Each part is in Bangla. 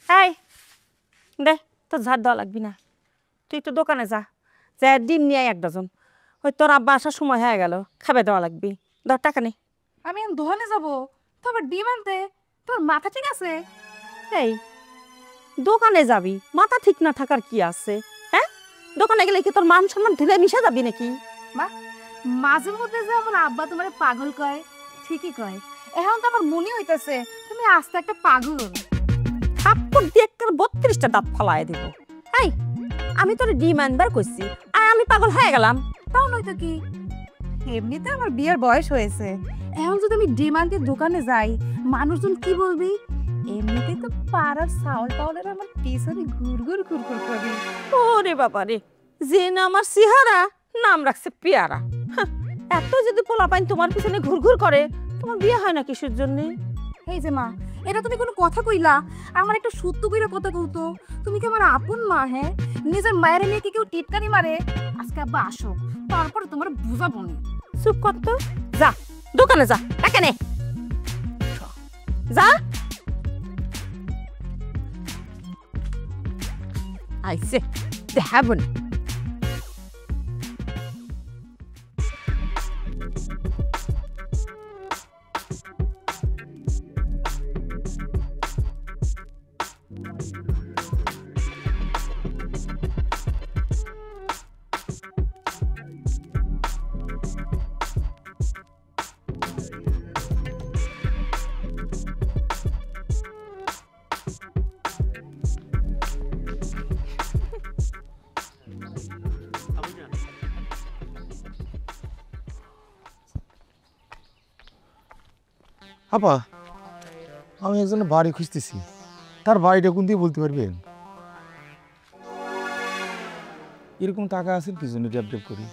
এই দে তোর ঝাড় দেওয়া লাগবি না, তুই তো দোকানে যা, যা ডিম নিয়ে আয় 1 ডজন। ওই তোর আব্বা আসার সময় হয়ে গেল, খাবে দেওয়া লাগবি। ধর টাকা নে। আমি দোকানে যাবো, তবে ডিম আনতে তোর মাথা ঠিক আছে? এই দোকানে যাবি, মাথা ঠিক না থাকার কি আছে? হ্যাঁ, দোকানে গেলে কি তোর মান সম্মান ধুলে মিশে যাবি নাকি? মা, মাঝে মধ্যে যে আমার আব্বা তোমার পাগল কয়, ঠিকই কয়। এখন তো আমার মনে হইতেছে তুমি আস্তে একটা পাগল। থাপ্পড় দিয়ে একটা 32টা দাঁত ফলায় দিব। এই আমি তোর ডিম আনবার কইছি আর আমি পাগল হয়ে গেলাম? তাও নয়তো কি, এমনিতে আমার বিয়ের বয়স হয়েছে, এখন যদি আমি ডিম আনতে দোকানে যাই মানুষজন কি বলবি? এমনিতে তো পাড়ার চাউল টাউলের আমার পিছনে ঘুরঘুর ঘুরঘুর করি। ওরে বাবা রে, যে না আমার চেহারা, নাম রাখছে পেয়ারা। এত যদি পোলাপাইন তোমার পিছনে ঘুরঘুর করে, তোমার বিয়ে হয় না কিসের জন্য? এই যে মা, এটা তুমি কোনো কথা কইলা? আমার একটা সত্য কইরা কথা কইতো, তুমি কি আমার আপন মা? হ্যাঁ, নিজের মায়ের নিয়ে কি কেউ টিটকারি মারে? আজকে আব্বা আসো, তারপরে তোমার বুঝাবো নি। চুপ কর তো, যা দোকানে যা, টাকা নে, যা। আইসে দেখাবো না। আপা, আমি একজনের বাড়ি খুঁজতেছি, তার বাড়িটা কোন দিয়ে বলতে পারবেন? এরকম টাকা আছে কি জন্য ড্যাব ড্যাব করি?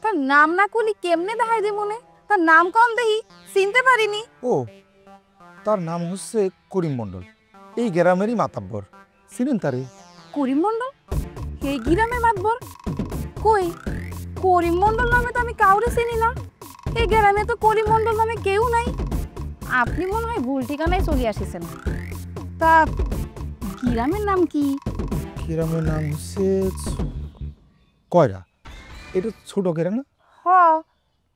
তার নাম না কলি কেমনে দেখাই দে মনে? তার নাম কোন দেহি চিনতে পারিনি। ও, তার নাম হচ্ছে করিম মণ্ডল, এই গ্রামেরই মাতাব্বর। চিনেন তারে? করিম মণ্ডল? এই গ্রামের মাতবর? কই, করিম মণ্ডল নামে তো আমি কাউরে চিনি না। এই গ্রামে তো করিম মণ্ডল নামে কেউ নাই। আপনি মনে হয় ভুল ঠিকানায় চলে আসিছেন। তা গ্রামের নাম কি? গ্রামের নাম হচ্ছে কয়রা। এটা ছোট কেরা না? হ,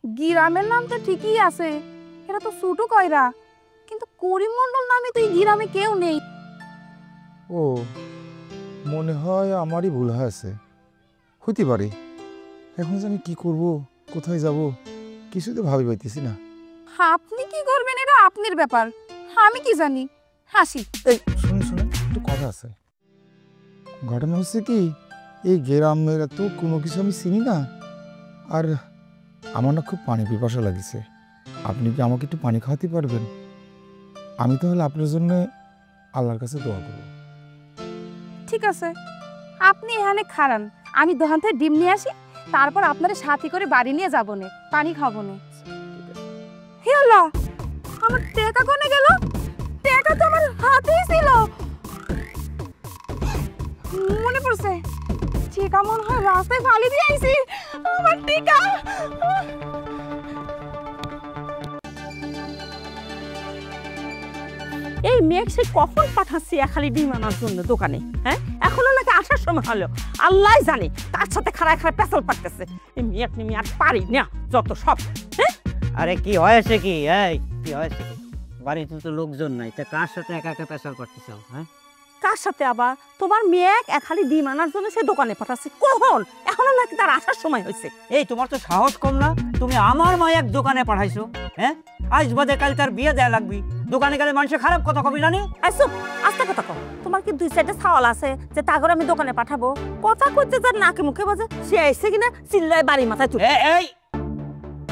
গ্রামের নাম তো ঠিকই আছে, এটা তো ছোট কয়রা, কিন্তু করিম মণ্ডল নামে তো এই গ্রামে কেউ নেই। ও, মনে হয় আমারই ভুল হয়েছে, হইতে পারে। এখন যে আমি কি করব, কোথায় যাব, কিছু তো ভাবি পাইতেছি না। আপনি কি করবেন এটা আপনার ব্যাপার, আমি কি জানি। হাসি। এই শুনে শুনে একটু কথা আছে। ঘটনা হচ্ছে কি, এই গ্রামের তো কোনো কিছু আমি চিনি না, আর আমার না খুব পানি পিপাসা লাগিছে। আপনি কি আমাকে একটু পানি খাওয়াতে পারবেন? আমি তাহলে আপনার জন্য আল্লাহর কাছে দোয়া করব। ঠিক আছে, আপনি এখানে খারান, আমি দোকান থেকে ডিম নিয়ে আসি, তারপর আপনার সাথী করে বাড়ি নিয়ে যাবো নে, পানি খাবো নে। হে আল্লাহ, আমার টাকা কোনে গেল? টাকা তো আমার হাতেই ছিল। মনে পড়ছে, টাকা মনে হয় রাস্তায় ফালি দিয়ে আইছি। আমার টাকা। এই মেঘ সে কখন পাঠাচ্ছি খালি ডিম আনার জন্য দোকানে? হ্যাঁ, এখনো নাকি আসার সময় হলো। আল্লাহ জানে তার সাথে খাড়ায় খাড়ায় পেছাল পারতেছে। এই মেঘ নিয়ে আর পারি না যত সব। হ্যাঁ, আরে কি হয়েছে কি? এই কি হয়েছে কি? বাড়িতে তো লোকজন নাই, তা কার সাথে একা একা পেশাল করতে চাও? হ্যাঁ, কার সাথে আবার? তোমার মেঘ খালি ডিম আনার জন্য সে দোকানে পাঠাচ্ছে। কখন? এখনো নাকি তার আসার সময় হয়েছে। এই তোমার তো সাহস কম না, তুমি আমার মায়ের দোকানে পাঠাইছো। হ্যাঁ, আজ বাদে কাল তার বিয়ে দেয়া লাগবি, দোকানে গেলে মানুষের খারাপ কথা কবি জানি। আইসো আস্তে কথা কও। তোমার কি 2 সাইডে ছাওয়াল আছে যে তাগর আমি দোকানে পাঠাবো? কথা কইতে যার নাকে মুখে বাজে, সে আইছে কিনা চিল্লায় বাড়ি মাথায় তুলে। এই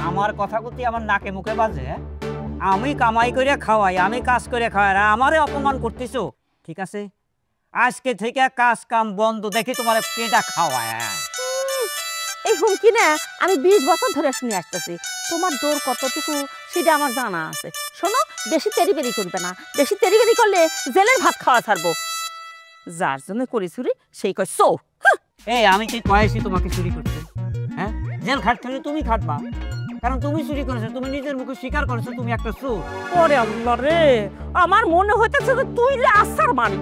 আমার কথা কতি আমার নাকে মুখে বাজে? আমি কামাই করে খাওয়াই, আমি কাজ করে খাওয়াই, আর আমারে অপমান করতেছো? ঠিক আছে, আজকে থেকে কাজ কাম বন্ধ, দেখি তোমার পেটা খাওয়ায়। এই হুমকি না আমি 20 বছর ধরে শুনে আসতেছি। তোমার দৌড় কতটুকু সেটা আমার জানা আছে। শোনো, বেশি তেরিবেরি করবে না, বেশি তেরিবেরি করলে জেলের ভাত খাওয়া ছাড়বো। যার জন্য করি চুরি সেই কয় সৌ। এই আমি কি কয়েছি তোমাকে চুরি করতে? হ্যাঁ, জেল খাটতে হলে তুমি খাটবা, কারণ তুমি চুরি করেছো, তুমি নিজের মুখে স্বীকার করেছো তুমি একটা চোর। ওরে আল্লাহ রে, আমার মনে হইতেছে যে তুই আসার মারি।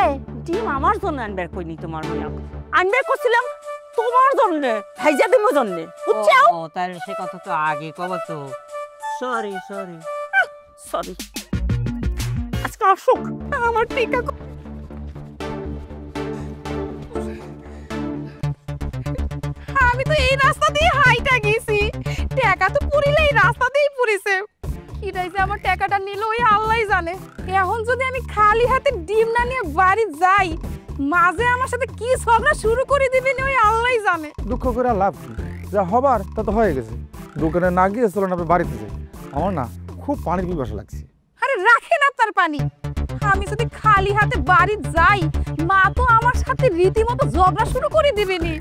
এই ডিম আমার জন্য আনবার কইনি তোমার মেয়ে আনবার করছিলাম তোমার জন্য ভাইজা দিমো জন্য বুঝছো ও তাহলে সে কথা তো আগে কব তো। সরি সরি সরি আজকে অসুখ আমার টিকা আমি তো এই রাস্তা দিয়ে হাইটা গেছি, টাকা তো পুরিলে এই রাস্তা দিয়েই পুরিছে। কিরাই যে আমার টাকাটা নিল ওই আল্লাহই জানে। এখন যদি আমি খালি হাতে ডিম না নিয়ে বাড়ি যাই, মাঝে আমার সাথে কি ঝগড়া শুরু করে দিবি ওই আল্লাহই জানে। দুঃখ করে আর লাভ কি, যা হবার তা তো হয়ে গেছে। দোকানে না গিয়ে চলেন আপনি বাড়িতে যাই। আমার না খুব পানির পিপাসা লাগছে। আরে রাখেন আপনার পানি। আমি যদি খালি হাতে বাড়ি যাই, মা তো আমার সাথে রীতিমতো ঝগড়া শুরু করে দিবেনি।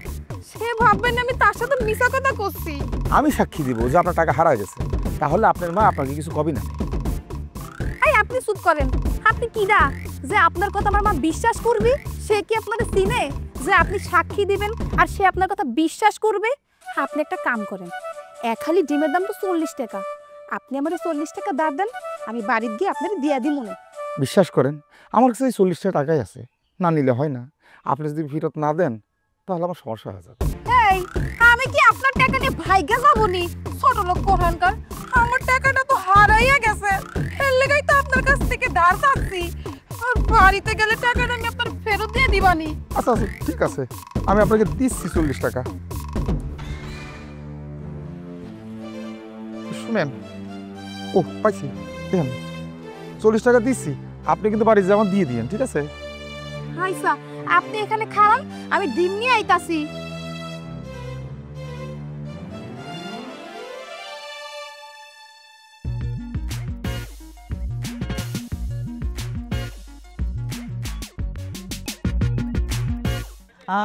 সে ভাববেন আমি তার সাথে মিছা কথা করছি। আমি সাক্ষী দিব যে আপনার টাকা হারা গেছে, তাহলে আপনার মা আপনাকে কিছু কবি না। এই আপনি চুপ করেন। আপনি কি না যে আপনার কথা আমার মা বিশ্বাস করবে? সে কি আপনার চিনে যে আপনি সাক্ষী দিবেন আর সে আপনার কথা বিশ্বাস করবে? আপনি একটা কাম করেন, এক হালি ডিমের দাম তো 40 টাকা, আপনি আমার 40 টাকা দাঁড় দেন, আমি বাড়িতে গিয়ে আপনার দিয়া দিই মনে। বিশ্বাস করেন আমার কাছে এই 40 টাকাই আছে, না নিলে হয় না। আপনি যদি ফেরত না দেন তাহলে আমার সমস্যা হয়ে যাবে। এই আমি কি আপনার টাকা নিয়ে ভাইগা যাবনি? ছোট লোক কোরআনকার, আমার টাকাটা তো হারাইয়া গেছে, এর লেগাই তো আপনার কাছ থেকে ধার চাচ্ছি। আর বাড়িতে গেলে টাকাটা আমি আপনার ফেরত দিয়ে দিবানি। আচ্ছা আচ্ছা ঠিক আছে, আমি আপনাকে দিচ্ছি 40 টাকা। শুনেন, ও পাইছি, দেখেন 40 টাকা দিচ্ছি, আপনি কিন্তু বাড়ি যেমন দিয়ে দিয়েন, ঠিক আছে? আইসা আপনি এখানে খারান, আমি ডিম নিয়ে আইতাছি।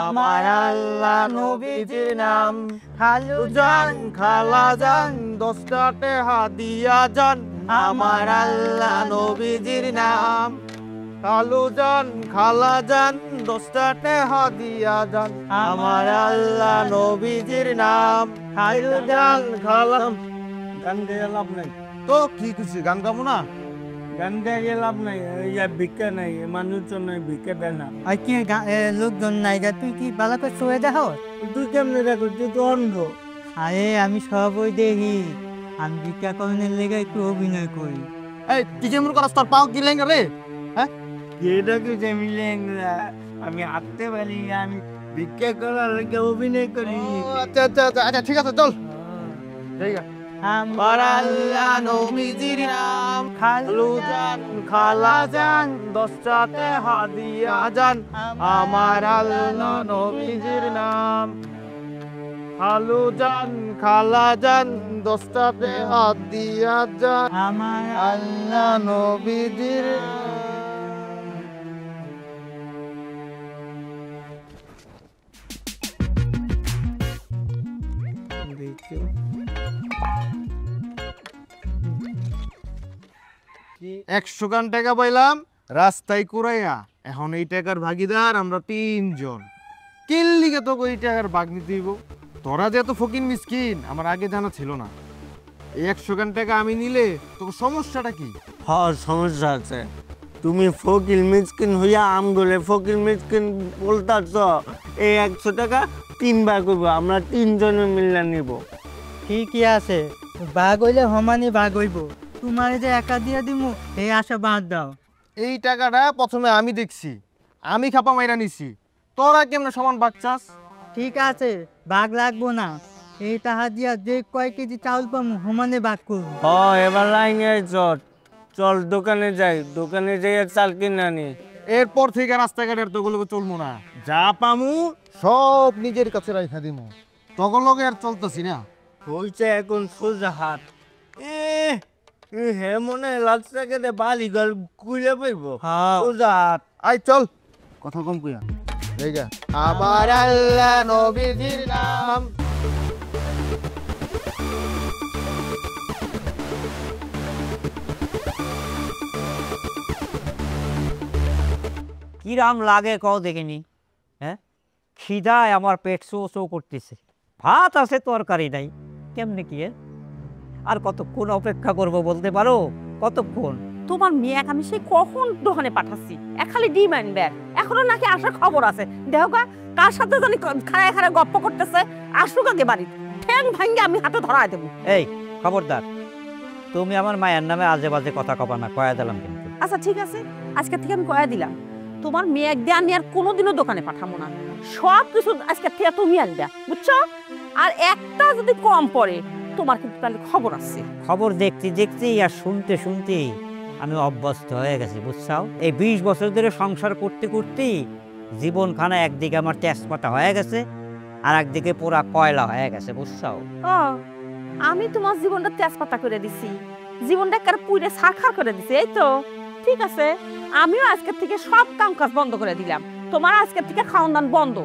আমার আল্লাহ নবীজির নাম খালু জান খালা জান 10 টাকা হাদিয়া জান। আমার আল্লাহ নবীজির নাম খালু জান খালা জান 10 টাকা হাদিয়া জান। আমার আল্লাহ নবীজির নাম খালু জান খালা। গান গেয়ে লাভ নাই তো, কি কিছু গান গাবো না? গান গেয়ে লাভ নাই, ভিক্ষা নাই, মানুষজন নাই, ভিক্ষা দেয় না। আর কি লোকজন নাই, তুই কি বালা করে শুয়ে দেখো? তুই কেমনে দেখো? তুই তো অন্ধ। আরে আমি সবই দেখি, আমি ভিক্ষা করণের লেগে একটু অভিনয় করি। এই তুই যেমন করাস তোর পাও কি লেঙ্গা রে? হ্যাঁ এটা কি যেমন লেঙ্গা? আমি হাঁটতে পারি, আমি ভিক্ষা করার লেগে অভিনয় করি। আচ্ছা আচ্ছা আচ্ছা ঠিক আছে, চল। ঠিক আছে। আমার আল্লাহ নবীজির নাম খালু জান খালা জান 10 টাকা হাদিয়া জান। আমার আল্লাহ নবীজির নাম খালু জান খালা জান 10 টাকা হাদিয়া জান। আমার আল্লাহ নবীজির দেখো 100 গান টাকা পাইলাম রাস্তায় কুড়াইয়া। এখন এই টাকার ভাগিদার আমরা 3 জন। কিল্লিকে তো ওই টাকার ভাগ নিতে হইব। তোরা যে এত ফকির মিসকিন আমার আগে জানা ছিল না। এই 100 গান টাকা আমি নিলে তোর সমস্যাটা কি? হ্যাঁ সমস্যা আছে। তুমি ফকির মিসকিন হইয়া আমগলে ফকির মিসকিন বলতাছ। এই 100 টাকা 3 ভাগ করবো, আমরা 3 জনে মিলে নিব। ঠিকই আছে, বাঘ হইলে সমানই বাঘ হইব। তোমার যে একা দিয়া দিমু এই আশা বাদ দাও। এই টাকাটা প্রথমে আমি দেখছি, আমি খাপা মাইরা নিছি। তোরা কেমনে সমান ভাগ চাস? ঠিক আছে, বাঘ লাগবো না। এই টাকা দিয়া যে কয় কেজি চাউল পামু সমানে বাঘ করবো। এবার লাইনে চল, চল দোকানে যাই, দোকানে যাই চাল কিনে আনি। এরপর থেকে রাস্তাঘাটের তোগুলো চলবো না, যা পামু সব নিজের কাছে রাখা দিমু। তগলগে আর চলতেছি না। হইছে এখন সোজা হাত। হে মনে লাস্ট কেটে বালি গল কুলে পাইব। সোজা হাত। আই চল, কথা কম কইয়া জায়গা। আমার আল্লাহ নবীজির নাম কিরাম লাগে কও দেখিনি? হ্যাঁ খিদায় আমার পেট শো শো করতেছে। ভাত আছে তরকারি নাই, কেমনে কি? আর কতক্ষণ অপেক্ষা করব বলতে পারো? কতক্ষণ? তোমার মেয়ে আমি সেই কখন দোকানে পাঠাচ্ছি, এক খালি ডিম আনবে। এখনো নাকি আসার খবর আছে। দেখো গা, কার সাথে জানি খাড়ায় খাড়ায় গপ্প করতেছে। আসুক আগে বাড়ি, ঠ্যাং ভাঙ্গে আমি হাতে ধরায় দেবো। এই খবরদার, তুমি আমার মায়ের নামে আজে বাজে কথা কবা না, কয়া দিলাম কিন্তু। আচ্ছা ঠিক আছে, আজকে থেকে আমি কয়া দিলাম, তোমার মেয়ে দিয়ে আমি আর কোনোদিনও দোকানে পাঠাবো না। সব কিছু আজকে থেকে তুমি আনবা, বুঝছো? আর একটা যদি কম পড়ে তোমার কিন্তু তাহলে খবর আছে। খবর দেখতে দেখতে আর শুনতে শুনতে আমি অভ্যস্ত হয়ে গেছি, বুঝছাও? এই 20 বছর ধরে সংসার করতে করতে জীবনখানা একদিকে আমার তেজপাতা হয়ে গেছে, আর একদিকে পুরা কয়লা হয়ে গেছে, বুঝছাও? ও, আমি তোমার জীবনটা তেজপাতা করে দিছি, জীবনটা কার পুরে সাক্ষার করে দিছি, এই তো? ঠিক আছে, আমিও আজকের থেকে সব কাম কাজ বন্ধ করে দিলাম। তোমার আজকের থেকে খাওয়ান দান বন্ধ।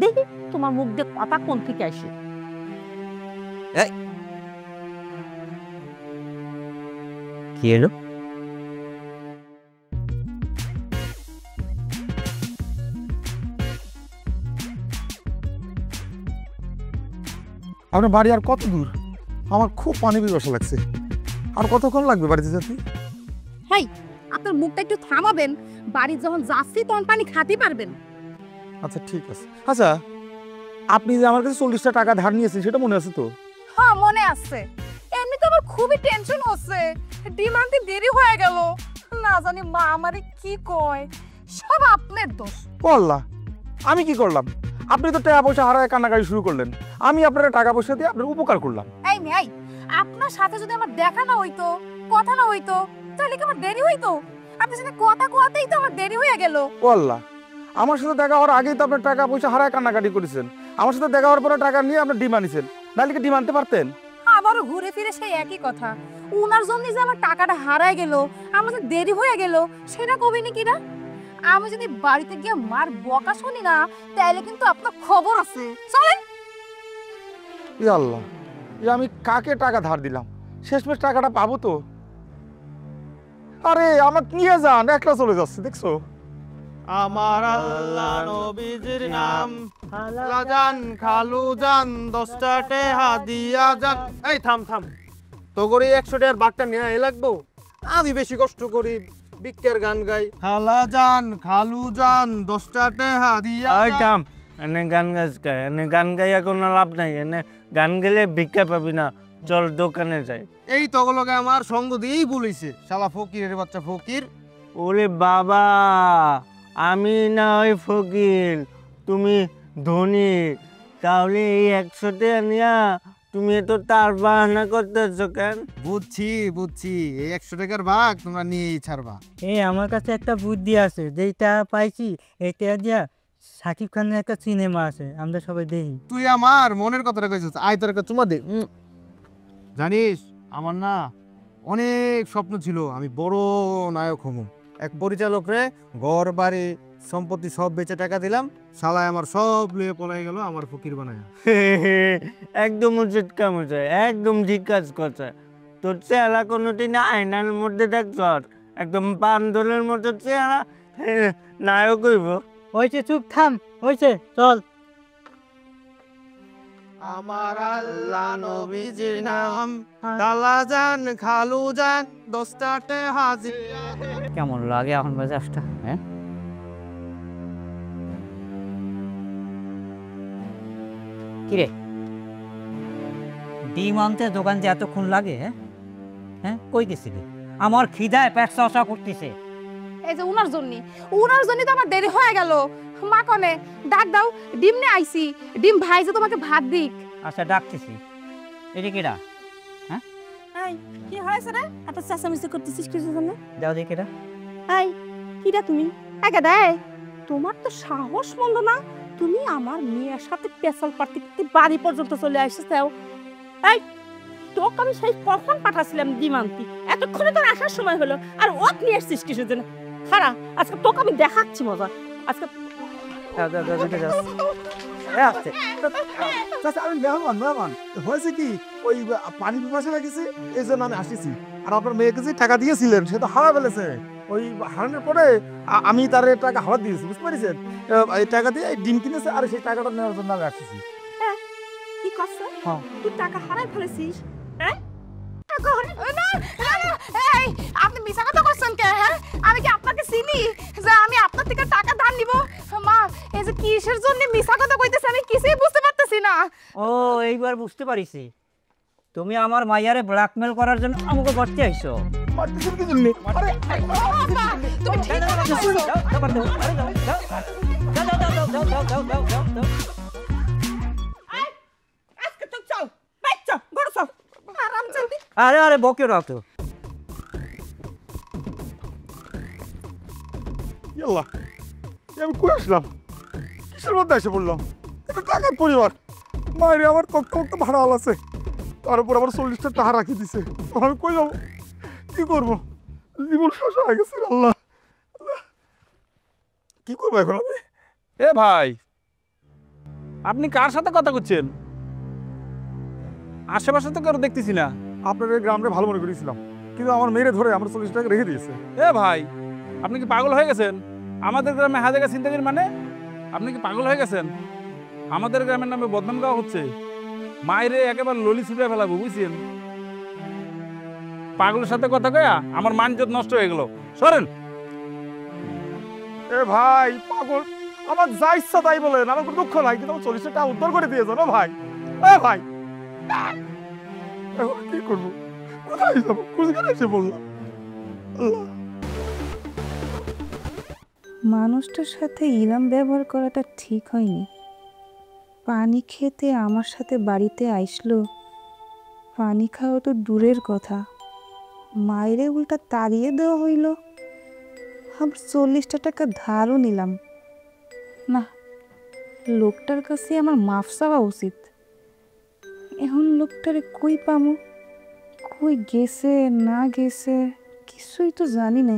দেখি তোমার মুখ দিয়ে কথা কোন থেকে আসে। কি এলো? আপনার বাড়ি আর কত দূর? আমার খুব পানি পিপাসা লাগছে। আর কতক্ষণ লাগবে বাড়িতে যেতে? হাই, আপনার মুখটা একটু থামাবেন? বাড়ি যখন যাচ্ছি তখন পানি খাতে পারবেন। আচ্ছা ঠিক আছে। আচ্ছা, আপনি যে আমার কাছে 40টা টাকা ধার নিয়েছেন সেটা মনে আছে তো? হ্যাঁ মনে আছে। এমনি তো আমার খুবই টেনশন হচ্ছে, ডিমান্ডে দেরি হয়ে গেল। না জানি মা আমারে কি কয়। সব আপনার দোষ। আল্লাহ, আমি কি করলাম? আপনি তো টাকা পয়সা হারায় কান্নাকাটি শুরু করলেন, আমি আপনার টাকা পয়সা দিয়ে আপনার উপকার করলাম। এই মেয়ে, আপনার সাথে যদি আমার দেখা না হইতো, কথা না হইতো, তাহলে কি আমার দেরি হইতো? আপনার সাথে কথা কোয়াতেই তো আমার দেরি হয়ে গেল। আল্লাহ, আমার সাথে দেখা হওয়ার আগেই তো আপনার টাকা পয়সা হারায় কান্নাকাটি করেছেন। আমার সাথে দেখা হওয়ার পরে টাকা নিয়ে আপনার ডিম আনিছেন, নাহলে কি ডিম আনতে পারতেন? আবারও ঘুরে ফিরে সেই একই কথা। উনার জন্য যে আমার টাকাটা হারায় গেল, আমার যে দেরি হয়ে গেল, সেটা কবি নাকি না? আমি যদি বাড়িতে গিয়ে মার বকা শুনি না, তাহলে কিন্তু আপনার খবর আছে। চলেন। আল্লাহ, আমি কাকে টাকা ধার দিলাম? শেষমেশ টাকাটা পাবো তো? আরে আমার নিয়ে যান, একলা চলে যাচ্ছে, দেখছো? আমার আল্লাহ নবীজির নাম খালাজান খালুজান 10টা টেহা দিয়া যান। এই থাম থাম, তো করে 100 টাকার বাগটা নিয়ে লাগবো? আমি বেশি কষ্ট করি, বিক্কের গান গাই। খালাজান খালুজান 10টা টেহা দিয়া। এই থাম, এনে গান গাছ গায়, এনে গান গাইয়া কোনো লাভ নাই। এনে গান গেলে ভিক্ষা পাবি না, চল দোকানে যাই। এই তগলকে আমার সঙ্গ দিয়েই বলিছে, শালা ফকিরের বাচ্চা ফকির। ওরে বাবা, আমি না ওই ফকির, তুমি ধনী। তাহলে এই 100 টাকা নিয়া তুমি তো তার বাহানা করতেছো কেন? বুঝছি বুঝছি, এই 100 টাকার ভাগ তোমরা নিয়েই ছাড়বা। এই আমার কাছে একটা বুদ্ধি আছে, যেটা পাইছি এটা দিয়া শাকিব খানের একটা সিনেমা আছে, আমরা সবাই দেখি। তুই আমার মনের কথাটা কইছিস, আয় তোর একটা চুমা দে। জানিস, আমার না অনেক স্বপ্ন ছিল আমি বড় নায়ক হবো। এক পরিচালক রে ঘর বাড়ি সম্পত্তি সব বেচে টাকা দিলাম, শালায় আমার সব লিয়ে পলাই গেল আমার ফকির বানায়। একদম উচিত কাম হচ্ছে, একদম ঠিক কাজ করছে। তোর চেহারা কোনোদিন আয়নার মধ্যে দেখছ? একদম পান্দলের মতো চেহারা, নায়ক হইব। হয়েছে, চুপ থাম, হয়েছে, চল। আমার আল্লাহ নবীজির নাম খালাজান খালুজান 10টা টেহা দিয়া। কেমন লাগে এখন মেজাজটা? হ্যাঁ, কিরে ডিম আনতে দোকান যে এতক্ষণ লাগে? হ্যাঁ, কই গেছিলি? আমার খিদায় পেট চা করতেছে। এই যে উনার জন্য তো আমার দেরি হয়ে গেল। মা কনে ডাক দাও, ডিম নে আইছি, ডিম ভাই যে তোমাকে ভাত দিক। আচ্ছা ডাকতেছি। এটা কিরা? হ্যাঁ, এই কি হয়েছে রে? এত চেঁচামেচি করতেছিস কিছু জানে? দাও দেখি এটা। এই কিরা তুমি? একা দেয়, তোমার তো সাহস মন্দ না, তুমি আমার মেয়ের সাথে পেশাল পার্টি বাড়ি পর্যন্ত চলে আসছো। এই তোকে আমি সেই কখন পাঠাছিলাম ডিমান্তি, এতক্ষণে তোর আসার সময় হলো, আর ও নিয়ে আসছিস কিসের জন্য? খারাপ, আজকে তোকে আমি দেখাচ্ছি মজা। আজকে আমি মেহমান হয়েছে কি, ওই পানি পিপাসা লাগিছে, এই জন্য আমি আসিছি। আর আপনার মেয়েকে যে টাকা দিয়েছিলেন সে তো হারা ফেলেছে। ওই হারানোর পরে আমি তার টাকা হাওয়া দিয়েছি, বুঝতে পারছেন? এই টাকা দিয়ে ডিম কিনেছে, আর সেই টাকাটা নেওয়ার জন্য আমি আসছি। কি করছ? হ্যাঁ। তুই টাকা হারাই ফেলেছিস? হ্যাঁ, এই আপনি মিছা কথা বলছেন কে? হ্যাঁ, আমি কি আপনাকে চিনি যে আমি আপনার থেকে টাকা ধার নিব? কিসের জন্য মিছা কথা কইতেছে আমি কিছুই বুঝতে পারতেছি না। ও এইবার বুঝতে পারিছি, তুমি আমার মাইয়ারে ব্ল্যাকমেল করার জন্য আমাকে করতে আইছো। মারতেছেন কি জন্য? আরে তুমি ঠিক আজকে তো চল বাচ্চা বড় চল আরাম চাইবি। আরে আরে বকে রাখো। ইয়াল্লাহ, আমি কই আসলাম? কিসের মধ্যে এসে পড়লাম? এটা টাকার পরিবার। মায়ের আমার কত ভাড়া আল আছে, তার উপর আবার 40টা টাকা রাখি দিছে। আমি কই যাবো, কি করবো? জীবন শেষ হয়ে গেছে। আল্লাহ, কি করবো এখন আমি? এ ভাই, আপনি কার সাথে কথা করছেন? আশেপাশে তো কারো দেখতেছি না। আপনার এই গ্রামে ভালো মনে করেছিলাম, কিন্তু আমার মেয়েরে ধরে আমার 40 টাকা রেখে দিয়েছে। এ ভাই, আপনি কি পাগল হয়ে গেছেন? আমাদের গ্রামে হাজাগা চিন্তাগির মানে আপনি কি পাগল হয়ে গেছেন? আমাদের গ্রামের নামে বদনাম গাওয়া হচ্ছে। মায়েরে একেবারে ললি ছুটে ফেলাবো, বুঝছেন? পাগলের সাথে কথা কয়া আমার মানজত নষ্ট হয়ে গেল। সরেন। এ ভাই পাগল, আমার যা ইচ্ছা তাই বলেন, আমার কোনো দুঃখ নাই, কিন্তু আমার 40 টাকা উদ্ধার করে দিয়েছে না ভাই। এ ভাই, এখন কি করবো? কোথায় যাবো? কোথায় এসে বললাম? আল্লাহ, মানুষটার সাথে ইরাম ব্যবহার করাটা ঠিক হয়নি। পানি খেতে আমার সাথে বাড়িতে আইসলো, পানি খাওয়া তো দূরের কথা, মায়েরে উল্টা তাড়িয়ে দেওয়া হইল। আবার 40টা টাকা ধারও নিলাম না। লোকটার কাছে আমার মাফ চাওয়া উচিত। এখন লোকটারে কই পামু, কই গেছে না গেছে কিছুই তো জানি না।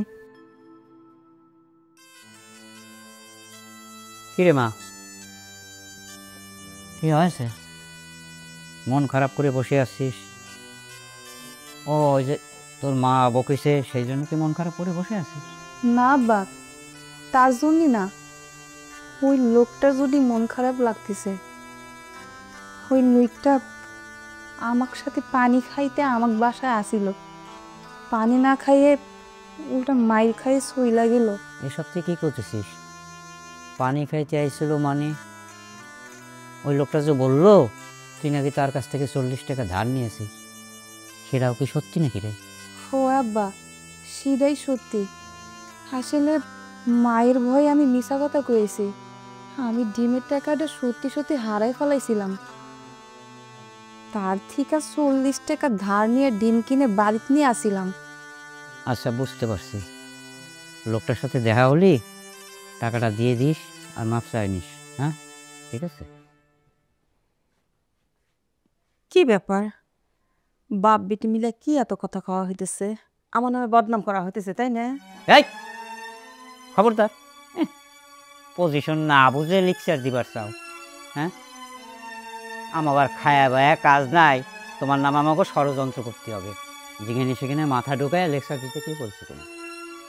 কিরে মা, কি হয়েছে? মন খারাপ করে বসে আছিস? ও ওই যে তোর মা বকেছে সেই জন্য কি মন খারাপ করে বসে আছিস? না বাপ, তার জন্যই না। ওই লোকটার যদি মন খারাপ লাগতেছে, ওই লোকটা আমার সাথে পানি খাইতে আমার বাসায় আসিল, পানি না খাইয়ে ওটা মাইর খাইয়ে সইলা গেল। এসব তুই কি করতেছিস? পানি খাইতে আইছিল মানে ওই লোকটা যে বললো তুই নাকি তার কাছ থেকে 40 টাকা ধার নিয়েছিস, সেটাও কি সত্যি নাকি রে? ও আব্বা, সেটাই সত্যি। আসলে মায়ের ভয়ে আমি মিছা কথা কয়েছি। আমি ডিমের টাকাটা সত্যি সত্যি হারাই ফেলাইছিলাম। তার থেকে 40 টাকা ধার নিয়ে ডিম কিনে বাড়িতে নিয়ে আসিলাম। আচ্ছা বুঝতে পারছি, লোকটার সাথে দেখা হলি টাকাটা দিয়ে দিস আর মাপ চাই নিস। হ্যাঁ ঠিক আছে। কি ব্যাপার? বাপ বেটি মিলে কি এত কথা খাওয়া হইতেছে? আমার নামে বদনাম করা হইতেছে, তাই না? এই খবরদার, পজিশন না বুঝে লেকচার দিবার চাও? হ্যাঁ, আমার খায়া বায়া কাজ নাই, তোমার নাম আমাকে ষড়যন্ত্র করতে হবে। যেখানে সেখানে মাথা ঢুকায় লেকচার দিতে কি বলছো তুমি?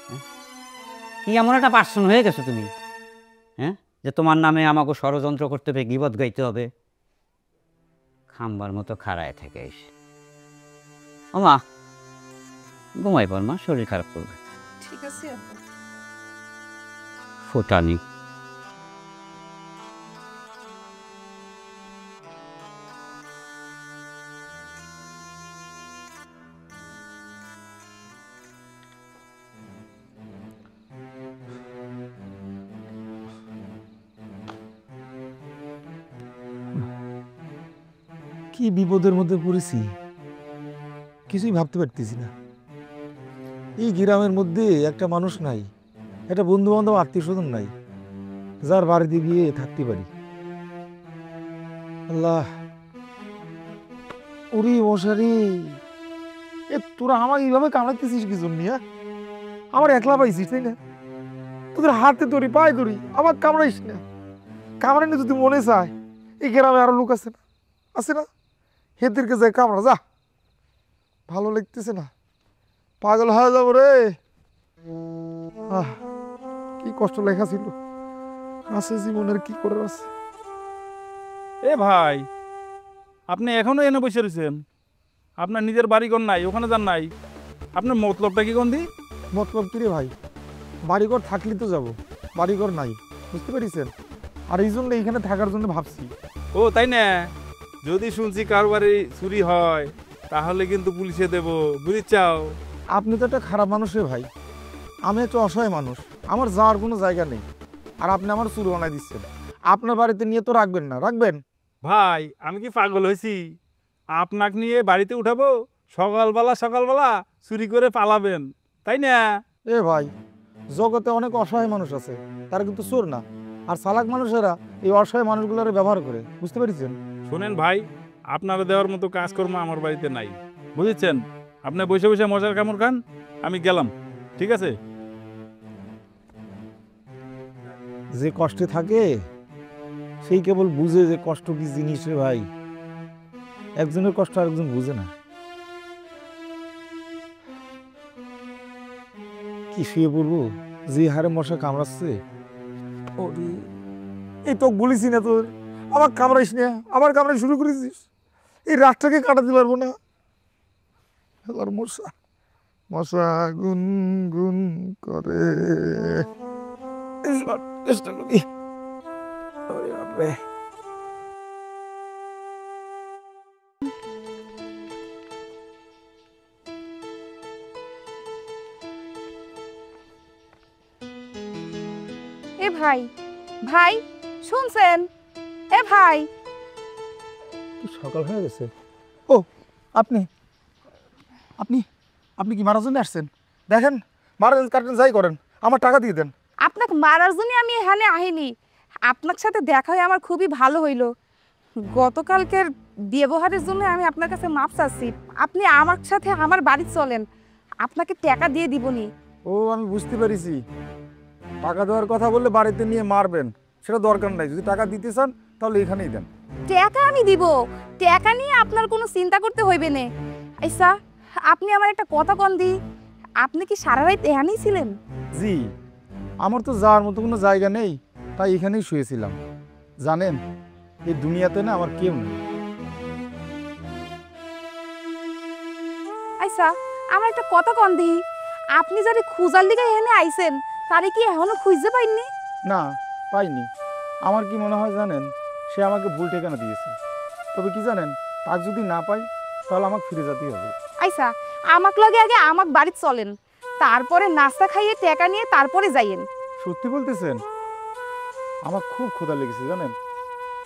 হ্যাঁ, কি এমন একটা পার্সন হয়ে গেছো তুমি? হ্যাঁ, যে তোমার নামে আমাকে ষড়যন্ত্র করতে হবে, গীবত গাইতে হবে? খাম্বার মতো খাড়ায় থেকে এসে ও মা ঘুমাই পর, মা শরীর খারাপ করবে। ঠিক আছে আব্বা। ফোটানি কি বিপদের মধ্যে পড়েছি, কিছুই ভাবতে পারতেছি না। এই গ্রামের মধ্যে একটা মানুষ নাই, একটা বন্ধু বান্ধব আত্মীয় স্বজন নাই, যার বাড়িতে গিয়ে থাকতে পারি। আল্লাহ, ওরে মশারি, এ তোরা আমার এইভাবে কামড়াইতেছিস কি জন্য? আমার একলা পাইছিস তাই না? তোদের হাতে ধরি পায়ে ধরি, আমার কামড়াইস না। কামড়াইনি যদি মনে চায়, এই গ্রামে আরো লোক আছে না, আছে না? হেদেরকে যায় কামড়া, যা, ভালো লাগতেছে না, পাগল হয়ে যাবো রে। কি কষ্ট লেখা ছিল, আছে জীবনের কি করে আছে। এ ভাই, আপনি এখনো এনে বসে রয়েছেন? আপনার নিজের বাড়িঘর নাই, ওখানে যান নাই? আপনার মতলবটা কি গন্ধি? মতলব কি রে ভাই? বাড়িঘর থাকলে তো যাবো, বাড়িঘর নাই, বুঝতে পেরেছেন? আর এই জন্য এইখানে থাকার জন্য ভাবছি। ও তাই না? যদি শুনছি কারবারে চুরি হয় তাহলে কিন্তু পুলিশে দেব, বুঝিচাও? আপনি তো একটা খারাপ মানুষ রে ভাই, আমি একটা অসহায় মানুষ, আমার যাওয়ার কোনো জায়গা নেই, আর আপনি আমার চুরি বানাই দিচ্ছেন। আপনার বাড়িতে নিয়ে তো রাখবেন না? রাখবেন? ভাই আমি কি পাগল হয়েছি? আপনাকে নিয়ে বাড়িতে উঠাবো? সকালবেলা চুরি করে পালাবেন, তাই না? এ ভাই, জগতে অনেক অসহায় মানুষ আছে, তারা কিন্তু চোর না, আর চালাক মানুষেরা এই অসহায় মানুষগুলোর ব্যবহার করে, বুঝতে পেরেছেন? শোনেন ভাই, আপনারা দেওয়ার মতো কাজকর্ম আমার বাড়িতে নাই, বুঝেছেন? আপনি বসে বসে মজার কামড় খান, আমি গেলাম, ঠিক আছে? যে কষ্টে থাকে সেই কেবল বুঝে যে কষ্ট কি জিনিস রে ভাই, একজনের কষ্ট আরেকজন বুঝে না। কি শুয়ে পড়বো, যে হারে মশা কামড়াচ্ছে। ওরে, এই তো বলিস না তোর, আমার কামড়াইস না, আবার কামড়াই শুরু করেছিস। এই রাতটাকে কাটাতে পারবো না। এবার মশা মশা গুন গুন করে। চেষ্টা করি। ওরে বাপরে। এ ভাই, ভাই শুনছেন? এ ভাই, সকাল হয়ে গেছে। ও আপনি আপনি আপনি কি মারার জন্য আসছেন? দেখেন, মারেন কাটেন যাই করেন, আমার টাকা দিয়ে দেন। আপনাকে মারার জন্য আমি এখানে আহিনি। আপনার সাথে দেখা হয়ে আমার খুবই ভালো হইলো। গতকালকের ব্যবহারের জন্য আমি আপনার কাছে মাপ চাচ্ছি। আপনি আমার সাথে আমার বাড়ি চলেন, আপনাকে টাকা দিয়ে দিবনি। ও আমি বুঝতে পেরেছি, টাকা দেওয়ার কথা বললে বাড়িতে নিয়ে মারবেন, সেটা দরকার নাই। যদি টাকা দিতে চান তাহলে এখানেই দেন। টাকা আমি দিব, টাকা নিয়ে আপনার কোনো চিন্তা করতে হইবে না। আচ্ছা, আপনি আমার একটা কথা কন দি, আপনি কি সারা রাত এখানেই ছিলেন? জি, আমার তো যাওয়ার মতো কোনো জায়গা নেই, তাই এখানেই শুয়েছিলাম। জানেন, এই দুনিয়াতে না আমার কেউ নেই। আচ্ছা, আমার একটা কথা কন দি, আপনি যারা খুঁজার লিগে এখানে আইছেন তারে কি এখনো খুঁজতে পাইননি? না, পাইনি। আমার কি মনে হয় জানেন, সে আমাকে ভুল ঠিকানা দিয়েছে। তবে কি জানেন, তার যদি না পাই তাহলে আমাকে ফিরে যেতেই হবে। আচ্ছা, আমাকে লগে আগে আমার বাড়ি চলেন, তারপরে নাস্তা খাইয়ে টাকা নিয়ে তারপরে যাইয়েন। সত্যি বলতেছেন? আমার খুব ক্ষুধা লেগেছে জানেন,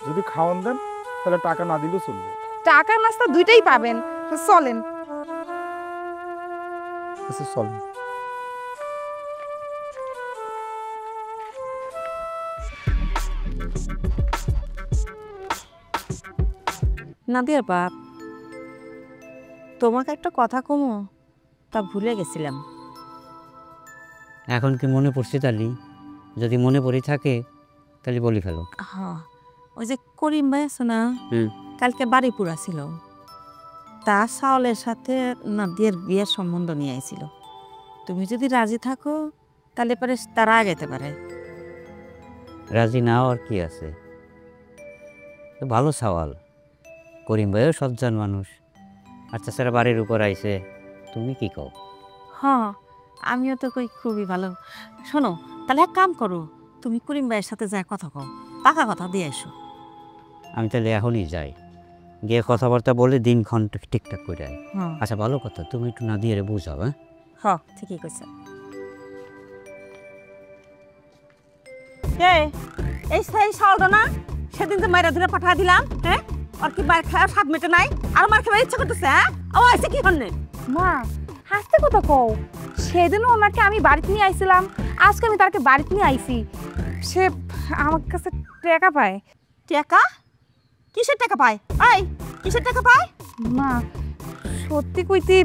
যদি খাওয়ান দেন তাহলে টাকা না দিলেও চলবে। টাকা নাস্তা দুইটাই পাবেন, চলেন। আচ্ছা চলেন। নাদিয়ার বাপ, তোমাকে একটা কথা কমো, তা ভুলে গেছিলাম। এখন কি মনে পড়ছে তালি? যদি মনে পড়ে থাকে তাহলে বলি ফেলো। হ্যাঁ, ওই যে করিম ভাই আছে না, হুম। কালকে বাড়ি পুরা ছিল, তা চাউলের সাথে নাদিয়ার বিয়ের সম্বন্ধ নিয়ে আইছিল। তুমি যদি রাজি থাকো তাহলে পরে তারা আগাইতে পারে। রাজি না আর কি আছে, তো ভালো সওয়াল। করিম ভাইও সজ্জান মানুষ, আর তাছাড়া বাড়ির উপর আইছে, তুমি কি কও? হ্যাঁ, আমিও তো কই খুবই ভালো। শোনো, তাহলে এক কাম করো, তুমি করিম ভাইয়ের সাথে যা কথা কও, পাকা কথা দিয়ে এসো। আমি তাহলে এখনই যাই, গিয়ে কথাবার্তা বলে দিনক্ষণ ঠিকঠাক করে আয়। হ্যাঁ আচ্ছা ভালো কথা, তুমি একটু না দিয়ে বুঝাও। হ্যাঁ হ্যাঁ, ঠিকই কইছে। এই সেই চাউলটা না সেদিন যে মাইরা ধরে পাঠা দিলাম, হ্যাঁ, আর কি মার খাওয়ার স্বাদ মেটে নাই, আর মার খাবার ইচ্ছা করতেছে? হ্যাঁ, ও আইছে কি হন্নে? মা, হাসতে কথা কও। সেদিনও ওনাকে আমি বাড়িতে নিয়ে আইছিলাম, আজকে আমি তাকে বাড়িতে নিয়ে আইছি। সে আমার কাছে টাকা পায়। টাকা? কিসের টাকা পায়? এই কিসের টাকা পায়? মা, সত্যি কইতে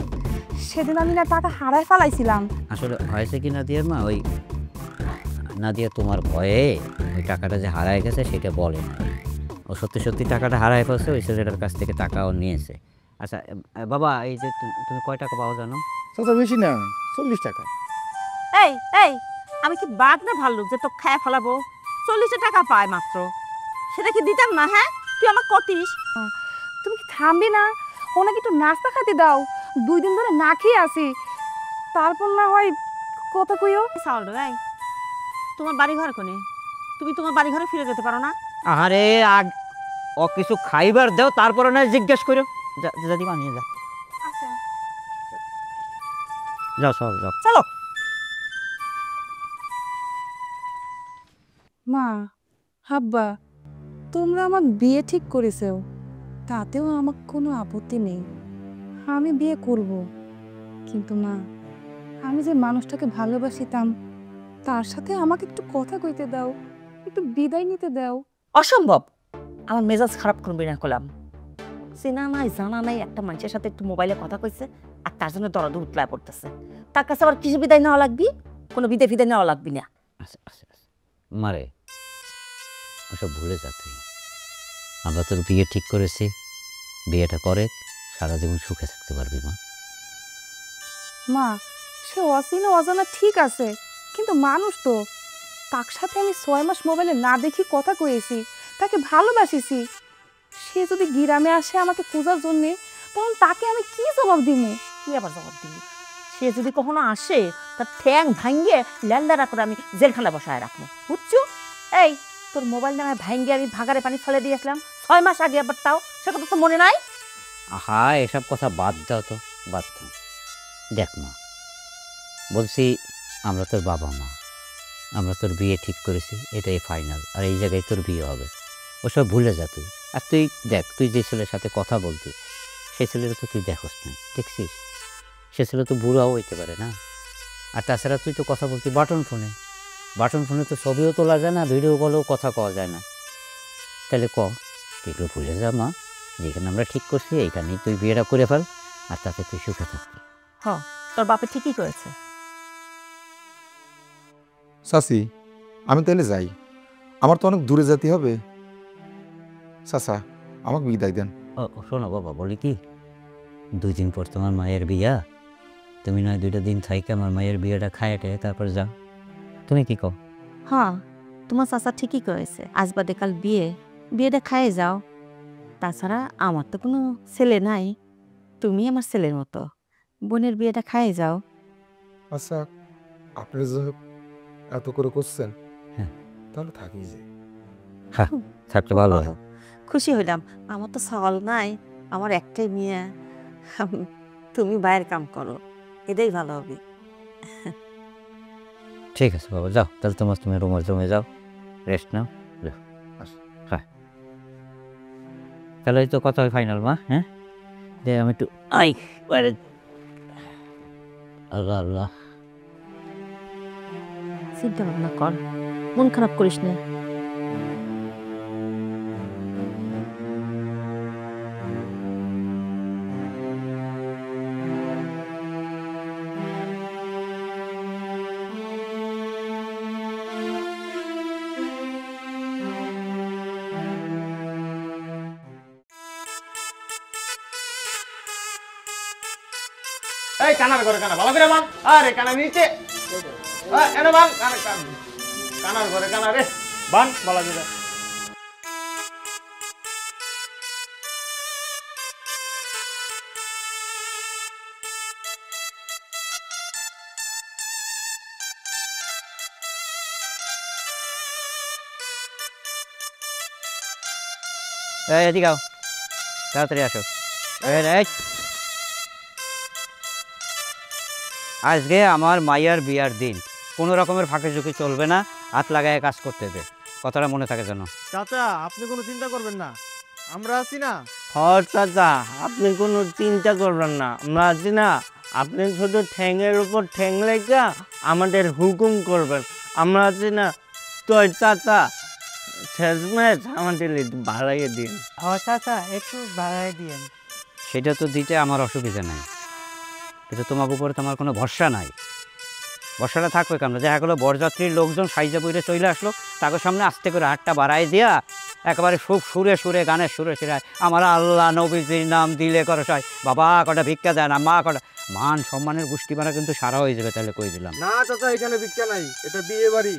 সেদিন আমি না টাকা হারায় ফেলাইছিলাম। আসলে হয়েছে কি নাদিয়ার মা, ওই নাদিয়া তোমার ভয়ে ওই টাকাটা যে হারায় গেছে সেটা বলে না। ও সত্যি সত্যি টাকাটা হারায় ফেলছে, ওই ছেলেটার কাছ থেকে টাকাও নিয়েছে। আচ্ছা বাবা, এই যে তুমি কয় টাকা পাও জানো? চাচা বেশি না, 40 টাকা। এই এই আমি কি বাদ না ভালো যে তো খায় ফেলাবো? 40 টাকা পায় মাত্র, সেটা কি দিতাম না? হ্যাঁ, তুই আমার কতিস। তুমি কি থামবি না? ওনাকে একটু নাস্তা খাতে দাও, 2 দিন ধরে না খেয়ে আসি, তারপর না হয় কথা কইও। চাউল এই তোমার বাড়ি ঘর কোনে? তুমি তোমার বাড়ি ঘরে ফিরে যেতে পারো না? আরে আগ ও কিছু খাইবার দাও, তারপরে না জিজ্ঞেস করো। যদি বানিয়ে যা, আচ্ছা যাও চল যাও। চলো। মা, হাব্বা, তোমরা আমার বিয়ে ঠিক করেছো, তাতেও আমার কোনো আপত্তি নেই, আমি বিয়ে করব। কিন্তু মা, আমি যে মানুষটাকে ভালোবাসিতাম, তার সাথে আমাকে একটু কথা কইতে দাও, একটু বিদায় নিতে দাও। অসম্ভব, আমার মেজাজ খারাপ করবি না কলাম। চেনা নাই জানা নাই একটা মানুষের সাথে একটু মোবাইলে কথা কইছে আর তার জন্য দরদ উতলায় পড়তেছে। তার কাছে আবার কিছু বিদায় নেওয়া লাগবি? কোনো বিদায় ফিদায় নেওয়া লাগবি না। আচ্ছা আচ্ছা মারে, ওসব ভুলে যা তুই। আমরা তোর বিয়ে ঠিক করেছি, বিয়েটা করে সারা জীবন সুখে থাকতে পারবি মা। মা, সে অচিনা অজানা ঠিক আছে, কিন্তু মানুষ তো। তার সাথে আমি 6 মাস মোবাইলে না দেখি কথা কয়েছি, তাকে ভালোবাসিছি। সে যদি গ্রামে আসে আমাকে খোঁজার জন্যে, তখন তাকে আমি কি জবাব দিব? কি আবার জবাব দিবি? সে যদি কখনো আসে তার ঠ্যাং ভাঙ্গে ল্যান্ডারা করে আমি জেলখানায় বসায় রাখবো, বুঝছো? এই তোর মোবাইল নামায় ভাঙ্গে আমি ভাগারে পানি ফেলে দিয়েছিলাম 6 মাস আগে, আবার তাও সে কথা তো মনে নাই? আহা এসব কথা বাদ দাও তো, বাদ দাও। দেখ মা, বলছি আমরা তোর বাবা মা, আমরা তোর বিয়ে ঠিক করেছি, এটাই ফাইনাল, আর এই জায়গায় তোর বিয়ে হবে। ওসব ভুলে যা তুই। আর তুই দেখ, তুই যে ছেলের সাথে কথা বলতি সেই ছেলেটা তো তুই দেখোস না, দেখছিস? সে ছেলে তো বুড়াও হইতে পারে না। আর তাছাড়া তুই তো কথা বলতি বাটন ফোনে, বাটন ফোনে তো ছবিও তোলা যায় না, ভিডিও কলেও কথা কওয়া যায় না। তাহলে এগুলো ভুলে যা মা, যেখানে আমরা ঠিক করছি এইখানেই তুই বিয়েটা করে ফেল, আর তাতে তুই সুখে থাকবি। হ, তোর বাপে ঠিকই করেছে। চাচি, আমি তাহলে যাই, আমার তো অনেক দূরে যেতে হবে। চাচা, আমাকে বিদায় দেন। ও শোনো বাবা, বলি কি, 2 দিন পর তোমার মায়ের বিয়া, তুমি নয় 2টা দিন থাইকে আমার মায়ের বিয়েটা খাইটে তারপর যাও। তুমি কি কও? হ্যাঁ, তোমার চাচা ঠিকই করেছে, আজ বাদে কাল বিয়েটা খাইয়ে যাও। তাছাড়া আমার তো কোনো ছেলে নাই, তুমি আমার ছেলের মতো, বোনের বিয়েটা খাইয়ে যাও। আচ্ছা, আপনি যে এত করে করছেন, হ্যাঁ তাহলে থাকি যে। হ্যাঁ, থাকলে ভালো হয়। খুশি হইলাম, আমার তো সওয়াল নাই, আমার একটাই মেয়ে, তুমি বাইরের কাম করো, এটাই ভালো হবে। ঠিক আছে বাবা, যাও তাহলে তুমি রুমে যাও, রেস্ট নাও, যাও। হ্যাঁ তাহলে এই তো কথা হয় ফাইনাল মা। হ্যাঁ, যে আমি একটু আল্লাহ আল্লাহ। চিন্তা ভাবনা কর, মন খারাপ করিস না। এই কানার ঘরে কানা ভালো করে বান, আরে কানা নিচে, এনে বান, কানার ঘরে কানা রে বান ভালো করে। এদিকে আও, তাড়াতাড়ি আসো। আজকে আমার মাইয়ার বিয়ার দিন, কোনো রকমের ফাঁকে ঝুঁকি চলবে না, হাত লাগায় কাজ করতে হবে, কথাটা মনে থাকে যেন। চাচা আপনি কোনো চিন্তা করবেন না, আমরা আছি না। চাচা, আপনি কোনো চিন্তা করবেন না, আমরা আছি না। আপনি শুধু ঠ্যাংয়ের উপর ঠ্যাং লেগা আমাদের হুকুম করবেন, আমরা আছি না। তো চাচা, শেষমেশ আমাদের একটু বাড়াইয়ে দিন। চাচা একটু বাড়াই দিন। সেটা তো দিতে আমার অসুবিধা নাই, কিন্তু তোমার উপরে তো আমার কোনো ভরসা নাই। ভরসাটা থাকবে কেন? দেখা গেলো বরযাত্রীর লোকজন সাইজা বইরে চলে আসলো, তাকে সামনে আস্তে করে হাতটা বাড়াই দিয়া একেবারে সুরে সুরে গানের সুরে সুরে আমার আল্লাহ নবীজির নাম দিলে করো সাই, বাবা কটা ভিক্ষা দেয় না, মা কটা, মান সম্মানের গোষ্ঠী মারা কিন্তু সারা হয়ে যাবে। তাহলে কই দিলাম না চাচা, এখানে ভিক্ষা নাই, এটা বিয়ে বাড়ি।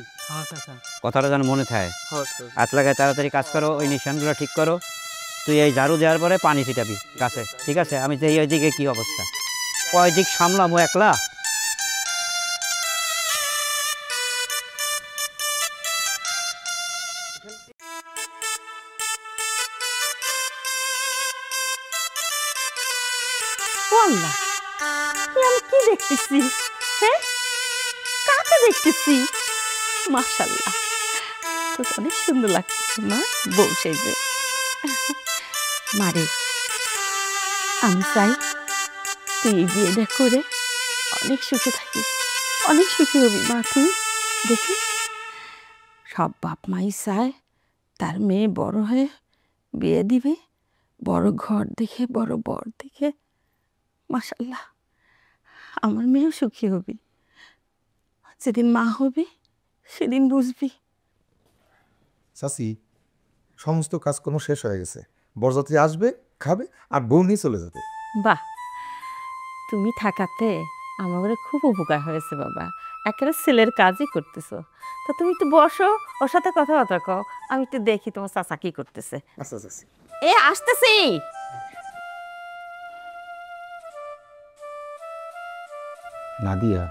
কথাটা যেন মনে থাকে। হাত লাগায় তাড়াতাড়ি কাজ করো, ওই নিশানগুলো ঠিক করো। তুই এই ঝাড়ু দেওয়ার পরে পানি ছিটাবি গাছে, ঠিক আছে? আমি যে এই দিকে কি অবস্থা, কয় দিক সামলামো একলা। আল্লাহ, এ আমি কি দেখতেছি? হ্যাঁ, কাকে দেখতেছি? মাশাআল্লাহ, তো অনেক সুন্দর লাগছে মা, বউ সেজে। মারে, আমি চাই তুই এই বিয়েটা করে অনেক সুখে থাকিস, অনেক সুখী হবি মা। তুই দেখিস সব বাপ মাই চায় তার মেয়ে বড় হয়ে বিয়ে দিবে, বড় ঘর দেখে, বড় বর দেখে। মাশাআল্লাহ, আমার মেয়েও সুখী হবি। যেদিন মা হবি সেদিন বুঝবি। চাচি, সমস্ত কাজকর্ম শেষ হয়ে গেছে, বরযাত্রী আসবে, খাবে আর বউ নিয়ে চলে যাবে। বাহ, তুমি থাকাতে আমার খুব উপকার হয়েছে বাবা, একেবারে ছেলের কাজই করতেছো। তা তুমি একটু বসো, ওর সাথে কথাবার্তা কও, আমি একটু দেখি তোমার চাচা কি করতেছে। আচ্ছা চাচি। এ আসতেছি। নাদিয়া,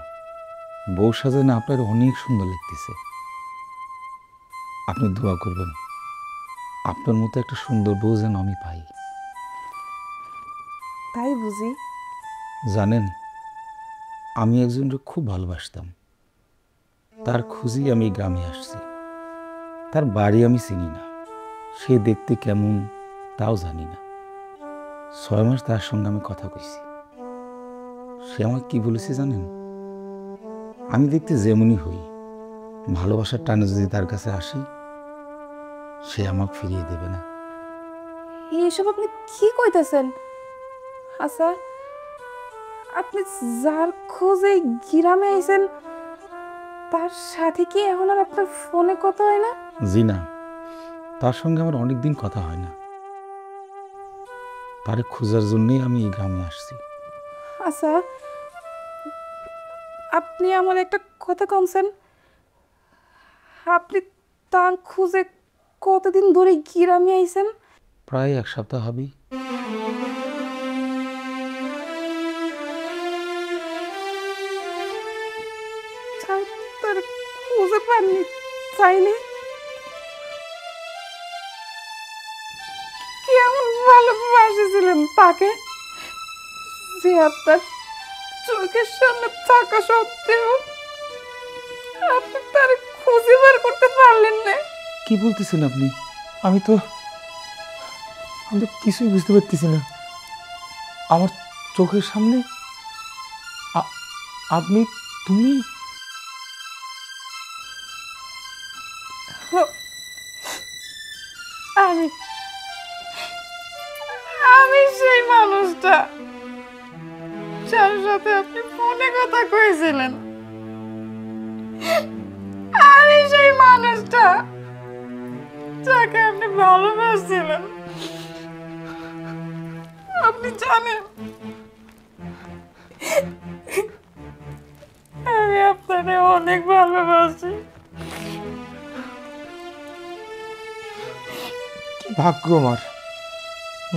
বউ সাজে না আপনার অনেক সুন্দর লাগতেছে। আপনি দোয়া করবেন আপনার মতো একটা সুন্দর বউ যেন আমি পাই। তাই বুঝি? জানেন, আমি একজনকে খুব ভালোবাসতাম, তার খুঁজেই আমি গ্রামে আসছি। তার বাড়ি আমি চিনি না, সে দেখতে কেমন তাও জানি না। 6 মাস তার সঙ্গে আমি কথা কইছি। সে আমাকে কি বলেছে জানেন? আমি দেখতে যেমনই হই, ভালোবাসার টানে যদি তার কাছে আসি, সে আমাকে ফিরিয়ে দেবে না। এইসব আপনি কি কইতেছেন? আচ্ছা, আপনি যার খোঁজে গ্রামে আইছেন তার সাথে কি এখন আর আপনার ফোনে কথা হয় না? জি না, তার সঙ্গে আমার অনেক দিন কথা হয় না। তারে খোঁজার জন্যই আমি এই গ্রামে আসছি। আচ্ছা, আপনি আমার একটা কথা কমছেন, আপনি তার খুঁজে কতদিন ধরে গ্রামে আইছেন? প্রায় 1 সপ্তাহ হবে। তার খুঁজে পাননি চাইলে? কেমন ভালোবাসেছিলেন তাকে যে আপনার চোখের সামনে থাকা সত্ত্বেও আপনি তার খুঁজে বের করতে পারলেন না? কি বলতেছেন আপনি? আমি তো কিছুই বুঝতে পারতেছি না। আমার চোখের সামনে আপনি, তুমি? আমি আমি সেই মানুষটা যার সাথে আপনি ফোনে কথা কইছিলেন। আমি সেই মানুষটা যাকে আপনি ভালোবাসছিলেন। আপনি জানেন, আমি আপনাকে অনেক ভালোবাসি। ভাগ্য আমার,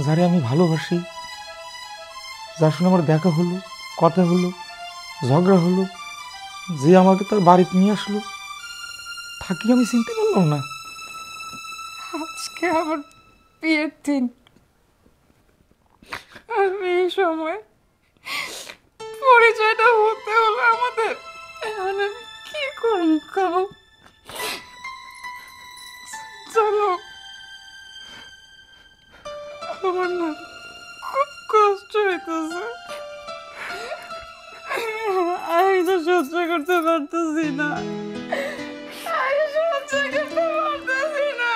যারে আমি ভালোবাসি, যার সঙ্গে আমার দেখা হলো, কথা হলো, ঝগড়া হলো, যে আমাকে তার বাড়িতে নিয়ে আসলো, থাকি আমি চিনতে পারলাম না। আজকে আমার বিয়ের দিন, আমি এই সময় পরিচয়টা হতে হলো আমাদের। এখন আমি কি করব খাও? চলো, আমার না খুব কষ্ট হইতেছে, আমি তো সহ্য করতে পারতেছি না, আমি সহ্য করতে পারতেছি না।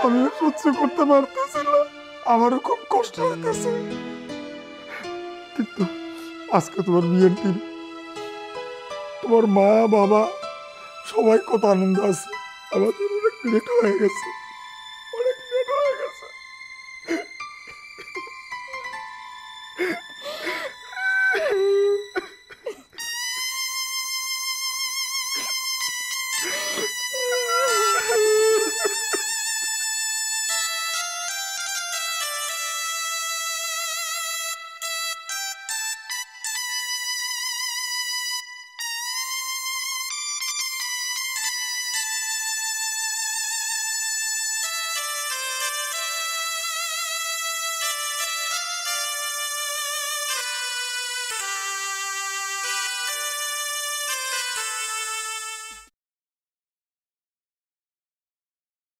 আমিও সহ্য করতে পারতেছি না, আমারও খুব কষ্ট হইতেছে। কিন্তু আজকে তোমার বিয়ের দিন, তোমার মা বাবা সবাই কত আনন্দ আছে। আমাদের অনেক লেট হয়ে গেছে, অনেক লেট হয়ে গেছে।